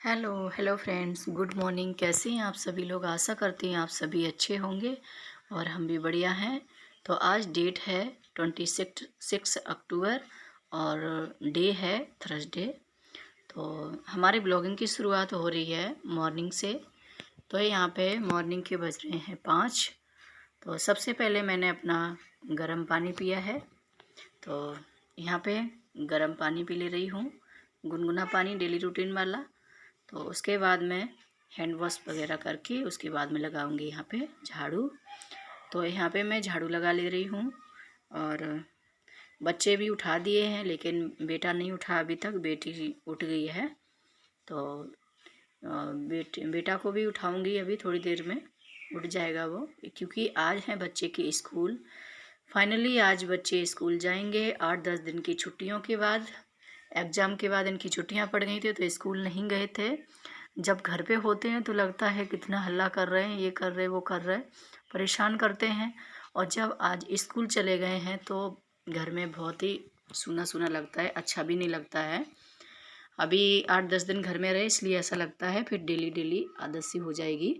Hello hello friends, good morning. कैसे हैं आप सभी लोग? आशा करती हैं आप सभी अच्छे होंगे और हम भी बढ़िया हैं। तो आज डेट है 26 अक्टूबर और डे है थर्सडे। तो हमारे ब्लॉगिंग की शुरुआत हो रही है मॉर्निंग से। तो यहाँ पे मॉर्निंग के बज रहे हैं 5। तो सबसे पहले मैंने अपना गर्म पानी पिया है। तो यहाँ पे गर्म पानी पी ले रही हूँ, गुनगुना पानी, डेली रूटीन वाला। तो उसके बाद मैं हैंड वॉश वगैरह करके उसके बाद में लगाऊंगी यहाँ पे झाड़ू। तो यहाँ पे मैं झाड़ू लगा ले रही हूँ और बच्चे भी उठा दिए हैं, लेकिन बेटा नहीं उठा अभी तक, बेटी उठ गई है। तो बेटा को भी उठाऊंगी अभी थोड़ी देर में, उठ जाएगा वो, क्योंकि आज है बच्चे की स्कूल। फाइनली आज बच्चे स्कूल जाएंगे 8-10 दिन की छुट्टियों के बाद। एग्ज़ाम के बाद इनकी छुट्टियां पड़ गई थी तो स्कूल नहीं गए थे। जब घर पे होते हैं तो लगता है कितना हल्ला कर रहे हैं, ये कर रहे वो कर रहे, परेशान करते हैं। और जब आज स्कूल चले गए हैं तो घर में बहुत ही सूना सूना लगता है, अच्छा भी नहीं लगता है। अभी 8-10 दिन घर में रहे इसलिए ऐसा लगता है, फिर डेली डेली आदत सी हो जाएगी।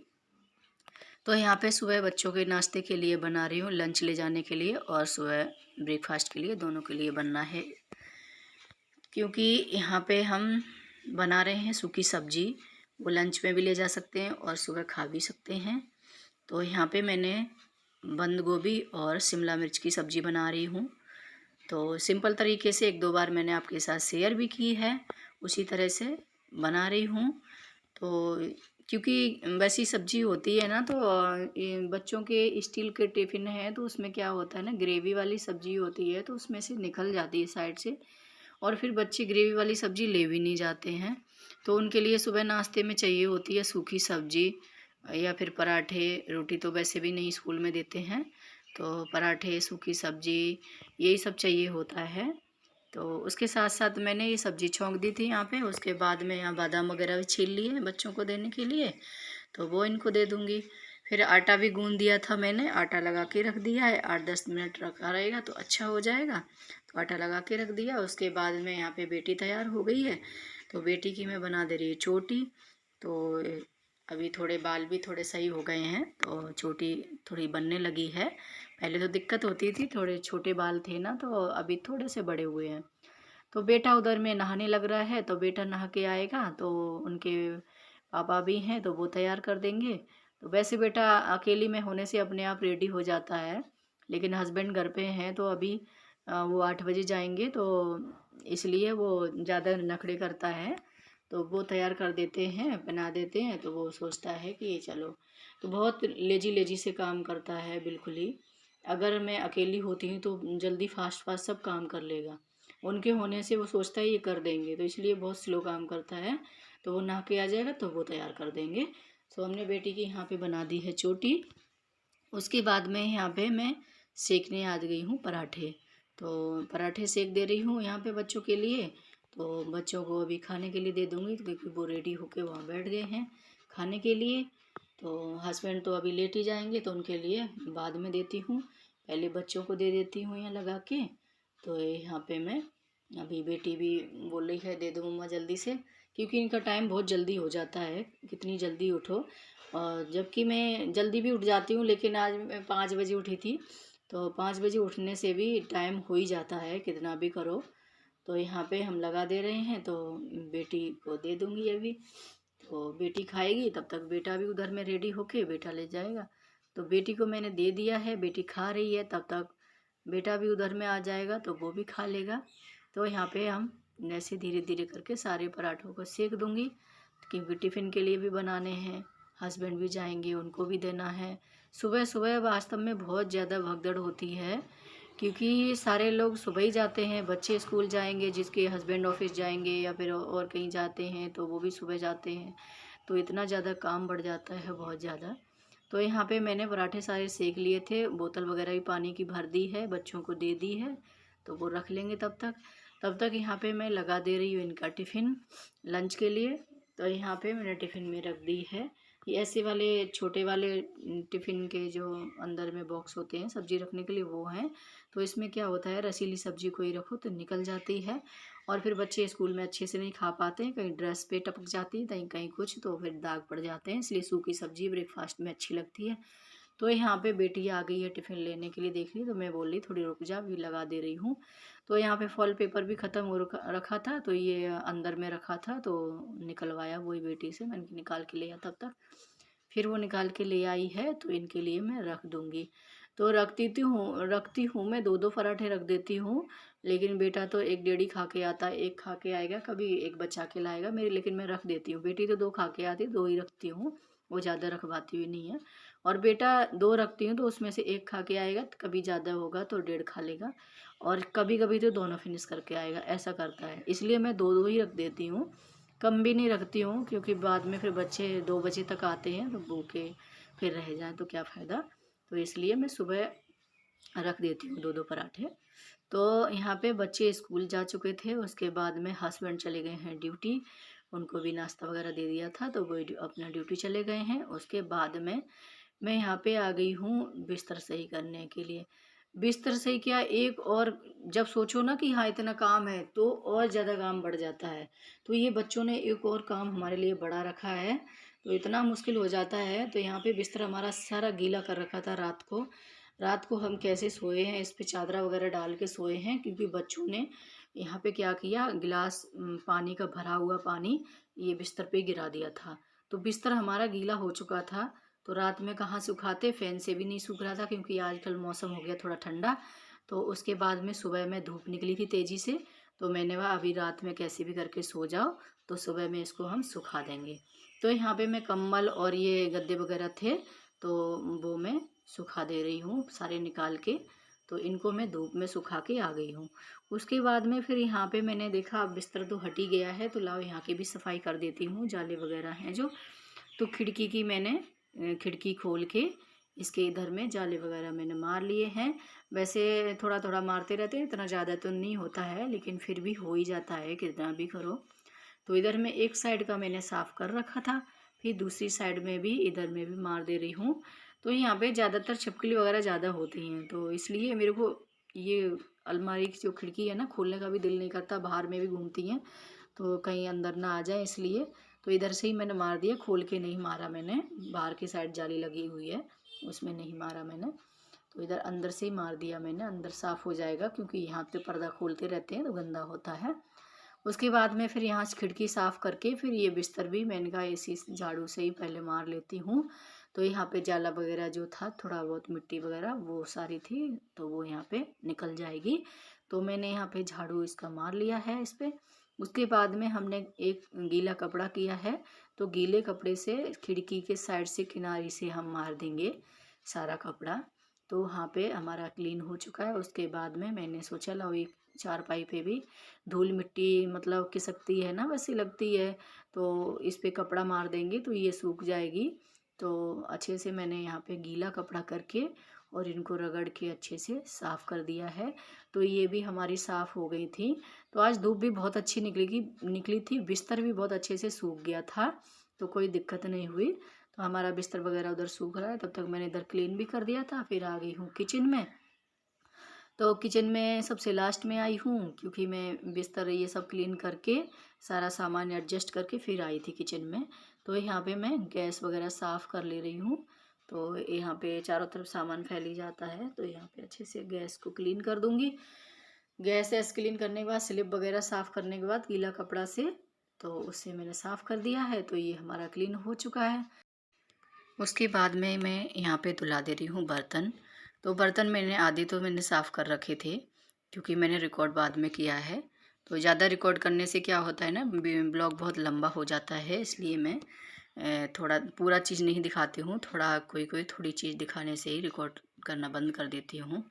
तो यहाँ पे सुबह बच्चों के नाश्ते के लिए बना रही हूँ, लंच ले जाने के लिए और सुबह ब्रेकफास्ट के लिए, दोनों के लिए बनना है। क्योंकि यहाँ पे हम बना रहे हैं सूखी सब्जी, वो लंच में भी ले जा सकते हैं और सुबह खा भी सकते हैं। तो यहाँ पे मैंने बंद गोभी और शिमला मिर्च की सब्ज़ी बना रही हूँ। तो सिंपल तरीके से 1-2 बार मैंने आपके साथ शेयर भी की है, उसी तरह से बना रही हूँ। तो क्योंकि वैसी सब्जी होती है ना, तो ये बच्चों के स्टील के टिफ़िन है तो उसमें क्या होता है ना, ग्रेवी वाली सब्जी होती है तो उसमें से निकल जाती है साइड से, और फिर बच्चे ग्रेवी वाली सब्ज़ी ले भी नहीं जाते हैं। तो उनके लिए सुबह नाश्ते में चाहिए होती है सूखी सब्ज़ी या फिर पराठे। रोटी तो वैसे भी नहीं स्कूल में देते हैं, तो पराठे, सूखी सब्ज़ी, यही सब चाहिए होता है। तो उसके साथ साथ मैंने ये सब्ज़ी छौंक दी थी यहाँ पे। उसके बाद में यहाँ बादाम वगैरह भी छील लिए हैं बच्चों को देने के लिए, तो वो इनको दे दूँगी। फिर आटा भी गूँध दिया था मैंने, आटा लगा के रख दिया है, 8-10 मिनट रखा रहेगा तो अच्छा हो जाएगा। तो आटा लगा के रख दिया। उसके बाद में यहाँ पे बेटी तैयार हो गई है, तो बेटी की मैं बना दे रही हूँ चोटी। तो अभी थोड़े बाल भी थोड़े सही हो गए हैं तो चोटी थोड़ी बनने लगी है। पहले तो दिक्कत होती थी, थोड़े छोटे बाल थे ना, तो अभी थोड़े से बड़े हुए हैं। तो बेटा उधर में नहाने लग रहा है, तो बेटा नहा के आएगा तो उनके पापा भी हैं तो वो तैयार कर देंगे। तो वैसे बेटा अकेली में होने से अपने आप रेडी हो जाता है, लेकिन हस्बैंड घर पे हैं तो अभी वो 8 बजे जाएंगे, तो इसलिए वो ज़्यादा नखरे करता है। तो वो तैयार कर देते हैं, बना देते हैं, तो वो सोचता है कि चलो। तो बहुत लेजी लेजी से काम करता है बिल्कुल ही। अगर मैं अकेली होती हूँ तो जल्दी फास्ट फास्ट सब काम कर लेगा, उनके होने से वो सोचता है ये कर देंगे, तो इसलिए बहुत स्लो काम करता है। तो वो नहा के आ जाएगा तो वो तैयार कर देंगे। तो हमने बेटी की यहाँ पे बना दी है चोटी। उसके बाद में यहाँ पे मैं सेकने आ गई हूँ पराठे। तो पराठे सेक दे रही हूँ यहाँ पे बच्चों के लिए। तो बच्चों को अभी खाने के लिए दे दूँगी क्योंकि वो रेडी होके वहाँ बैठ गए हैं खाने के लिए। तो हस्बैंड तो अभी लेट ही जाएंगे तो उनके लिए बाद में देती हूँ, पहले बच्चों को दे देती हूँ यहाँ लगा के। तो यहाँ पे मैं अभी, बेटी भी बोल रही है दे दो मम्मा जल्दी से, क्योंकि इनका टाइम बहुत जल्दी हो जाता है, कितनी जल्दी उठो। और जबकि मैं जल्दी भी उठ जाती हूँ, लेकिन आज मैं 5 बजे उठी थी। तो 5 बजे उठने से भी टाइम हो ही जाता है कितना भी करो। तो यहाँ पे हम लगा दे रहे हैं, तो बेटी को दे दूँगी अभी। तो बेटी खाएगी, तब तक बेटा भी उधर में रेडी होके बेटा ले जाएगा। तो बेटी को मैंने दे दिया है, बेटी खा रही है, तब तक बेटा भी उधर में आ जाएगा तो वो भी खा लेगा। तो यहाँ पे हम ऐसे धीरे धीरे करके सारे पराठों को सेक दूँगी, क्योंकि टिफ़िन के लिए भी बनाने हैं, हस्बैंड भी जाएंगे उनको भी देना है। सुबह सुबह वास्तव में बहुत ज़्यादा भगदड़ होती है, क्योंकि सारे लोग सुबह ही जाते हैं, बच्चे स्कूल जाएंगे, जिसके हस्बैंड ऑफिस जाएंगे या फिर और कहीं जाते हैं तो वो भी सुबह जाते हैं। तो इतना ज़्यादा काम बढ़ जाता है, बहुत ज़्यादा। तो यहाँ पे मैंने पराठे सारे सेक लिए थे, बोतल वगैरह भी पानी की भर दी है, बच्चों को दे दी है, तो वो रख लेंगे तब तक यहाँ पे मैं लगा दे रही हूँ इनका टिफ़िन लंच के लिए। तो यहाँ पे मैंने टिफ़िन में रख दी है, ये ऐसे वाले छोटे वाले टिफ़िन के जो अंदर में बॉक्स होते हैं सब्ज़ी रखने के लिए, वो हैं। तो इसमें क्या होता है, रसीली सब्ज़ी कोई रखो तो निकल जाती है और फिर बच्चे स्कूल में अच्छे से नहीं खा पाते हैं, कहीं ड्रेस पे टपक जाती है, कहीं कहीं कुछ, तो फिर दाग पड़ जाते हैं। इसलिए सूखी सब्जी ब्रेकफास्ट में अच्छी लगती है। तो यहाँ पे बेटी आ गई है टिफ़िन लेने के लिए, देख ली, तो मैं बोल रही थोड़ी रुक जा, अभी लगा दे रही हूँ। तो यहाँ पे फॉल पेपर भी ख़त्म हो रखा था, तो ये अंदर में रखा था, तो निकलवाया वही बेटी से, मैंने निकाल के लिया तब तक। फिर वो निकाल के ले आई है, तो इनके लिए मैं रख दूँगी। तो रखती हूँ मैं 2-2 पराठे रख देती हूँ, लेकिन बेटा तो 1 डेढ़ ही खा के आता है, 1 खा के आएगा, कभी 1 बचा के लाएगा मेरे, लेकिन मैं रख देती हूँ। बेटी तो 2 खा के आती है, 2 ही रखती हूँ, वो ज़्यादा रखवाती हुई नहीं है। और बेटा 2 रखती हूँ, तो उसमें से 1 खा के आएगा, कभी ज़्यादा होगा तो 1.5 खा लेगा, और कभी-कभी तो दोनों फिनिश करके आएगा, ऐसा करता है। इसलिए मैं 2-2 ही रख देती हूँ, कम भी नहीं रखती हूँ, क्योंकि बाद में फिर बच्चे 2 बजे तक आते हैं, तो भूखे फिर रह जाएँ तो क्या फ़ायदा। तो इसलिए मैं सुबह रख देती हूँ 2-2 पराठे। तो यहाँ पे बच्चे स्कूल जा चुके थे, उसके बाद में हस्बैंड चले गए हैं ड्यूटी, उनको भी नाश्ता वगैरह दे दिया था, तो वो अपना ड्यूटी चले गए हैं। उसके बाद में मैं यहाँ पे आ गई हूँ बिस्तर सही करने के लिए। बिस्तर सही क्या, एक और जब सोचो ना कि हाँ इतना काम है, तो और ज़्यादा काम बढ़ जाता है। तो ये बच्चों ने एक और काम हमारे लिए बढ़ा रखा है, तो इतना मुश्किल हो जाता है। तो यहाँ पे बिस्तर हमारा सारा गीला कर रखा था रात को। रात को हम कैसे सोए हैं, इस पे चादरा वगैरह डाल के सोए हैं, क्योंकि बच्चों ने यहाँ पे क्या किया, गिलास पानी का भरा हुआ पानी ये बिस्तर पे गिरा दिया था। तो बिस्तर हमारा गीला हो चुका था, तो रात में कहाँ सुखाते, फ़ैन से भी नहीं सूख रहा था, क्योंकि आजकल मौसम हो गया थोड़ा ठंडा। तो उसके बाद में सुबह में धूप निकली थी तेज़ी से, तो मैंने कहा अभी रात में कैसे भी करके सो जाओ, तो सुबह में इसको हम सुखा देंगे। तो यहाँ पे मैं कंबल और ये गद्दे वगैरह थे, तो वो मैं सुखा दे रही हूँ सारे निकाल के। तो इनको मैं धूप में सुखा के आ गई हूँ। उसके बाद में फिर यहाँ पे मैंने देखा अब बिस्तर तो हट ही गया है, तो लाओ यहाँ की भी सफाई कर देती हूँ, जाले वगैरह हैं जो। तो खिड़की की मैंने खिड़की खोल के इसके इधर में जाले वगैरह मैंने मार लिए हैं। वैसे थोड़ा थोड़ा मारते रहते हैं, इतना ज़्यादा तो नहीं होता है, लेकिन फिर भी हो ही जाता है कितना भी करो। तो इधर में एक साइड का मैंने साफ़ कर रखा था, फिर दूसरी साइड में भी इधर में भी मार दे रही हूँ। तो यहाँ पे ज़्यादातर छिपकली वगैरह ज़्यादा होती हैं, तो इसलिए मेरे को ये अलमारी की जो खिड़की है ना, खोलने का भी दिल नहीं करता, बाहर में भी घूमती हैं, तो कहीं अंदर ना आ जाए इसलिए। तो इधर से ही मैंने मार दिया, खोल के नहीं मारा मैंने, बाहर की साइड जाली लगी हुई है उसमें नहीं मारा मैंने। तो इधर अंदर से ही मार दिया मैंने, अंदर साफ़ हो जाएगा, क्योंकि यहाँ पे पर्दा खोलते रहते हैं तो गंदा होता है। उसके बाद में फिर यहाँ से खिड़की साफ़ करके फिर ये बिस्तर भी मैंने कहा इसी झाड़ू से ही पहले मार लेती हूँ। तो यहाँ पे जाला वगैरह जो था, थोड़ा बहुत मिट्टी वगैरह वो सारी थी, तो वो यहाँ पे निकल जाएगी। तो मैंने यहाँ पे झाड़ू इसका मार लिया है इस पर। उसके बाद में हमने एक गीला कपड़ा किया है, तो गीले कपड़े से खिड़की के साइड से किनारे से हम मार देंगे सारा कपड़ा। तो वहाँ पे हमारा क्लीन हो चुका है। उसके बाद में मैंने सोचा लो एक चारपाई पे भी धूल मिट्टी मतलब खिसकती है ना, वैसी लगती है, तो इस पे कपड़ा मार देंगे तो ये सूख जाएगी। तो अच्छे से मैंने यहाँ पे गीला कपड़ा करके और इनको रगड़ के अच्छे से साफ़ कर दिया है। तो ये भी हमारी साफ़ हो गई थी। तो आज धूप भी बहुत अच्छी निकली थी, बिस्तर भी बहुत अच्छे से सूख गया था, तो कोई दिक्कत नहीं हुई। तो हमारा बिस्तर वगैरह उधर सूख रहा है, तब तक मैंने इधर क्लीन भी कर दिया था। फिर आ गई हूँ किचन में। तो किचन में सबसे लास्ट में आई हूँ, क्योंकि मैं बिस्तर ये सब क्लीन करके सारा सामान एडजस्ट करके फिर आई थी किचन में। तो यहाँ पे मैं गैस वगैरह साफ़ कर ले रही हूँ। तो यहाँ पे चारों तरफ सामान फैल ही जाता है, तो यहाँ पे अच्छे से गैस को क्लीन कर दूँगी। गैस ऐस क्लीन करने के बाद स्लिप वगैरह साफ़ करने के बाद गीला कपड़ा से, तो उससे मैंने साफ़ कर दिया है। तो ये हमारा क्लीन हो चुका है। उसके बाद में मैं यहाँ पे धुला दे रही हूँ बर्तन। तो बर्तन मैंने आधे तो मैंने साफ़ कर रखे थे, क्योंकि मैंने रिकॉर्ड बाद में किया है। तो ज़्यादा रिकॉर्ड करने से क्या होता है ना, ब्लॉग बहुत लंबा हो जाता है, इसलिए मैं थोड़ा पूरा चीज़ नहीं दिखाती हूँ, थोड़ा कोई कोई थोड़ी चीज़ दिखाने से ही रिकॉर्ड करना बंद कर देती हूँ।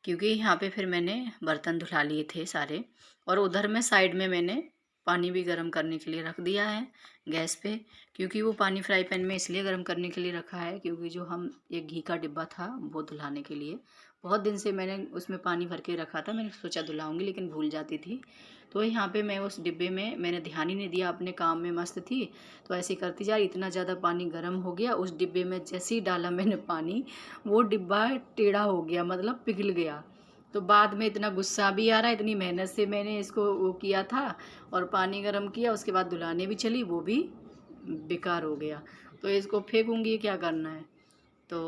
क्योंकि यहाँ पे फिर मैंने बर्तन धुला लिए थे सारे, और उधर में साइड में मैंने पानी भी गर्म करने के लिए रख दिया है गैस पे। क्योंकि वो पानी फ्राई पैन में इसलिए गर्म करने के लिए रखा है, क्योंकि जो हम एक घी का डिब्बा था वो धुलाने के लिए, बहुत दिन से मैंने उसमें पानी भर के रखा था, मैंने सोचा धुलाऊंगी लेकिन भूल जाती थी। तो यहाँ पे मैं उस डिब्बे में मैंने ध्यान ही नहीं दिया, अपने काम में मस्त थी, तो ऐसे करती जा रही, इतना ज़्यादा पानी गर्म हो गया उस डिब्बे में। जैसे ही डाला मैंने पानी, वो डिब्बा टेढ़ा हो गया, मतलब पिघल गया। तो बाद में इतना गुस्सा भी आ रहा है, इतनी मेहनत से मैंने इसको वो किया था और पानी गर्म किया, उसके बाद धुलाने भी चली, वो भी बेकार हो गया। तो इसको फेंकूंगी, क्या करना है। तो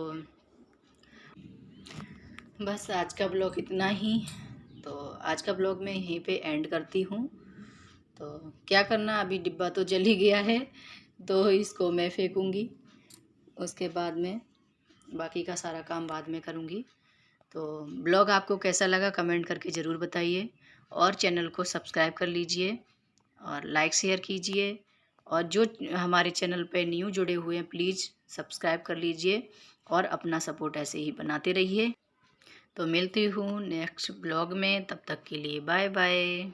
बस आज का ब्लॉग इतना ही। तो आज का ब्लॉग मैं यहीं पे एंड करती हूँ। तो क्या करना, अभी डिब्बा तो जल ही गया है, तो इसको मैं फेंकूँगी, उसके बाद में बाकी का सारा काम बाद में करूँगी। तो ब्लॉग आपको कैसा लगा कमेंट करके ज़रूर बताइए, और चैनल को सब्सक्राइब कर लीजिए और लाइक शेयर कीजिए, और जो हमारे चैनल पे न्यू जुड़े हुए हैं प्लीज़ सब्सक्राइब कर लीजिए और अपना सपोर्ट ऐसे ही बनाते रहिए। तो मिलती हूँ नेक्स्ट ब्लॉग में, तब तक के लिए बाय बाय।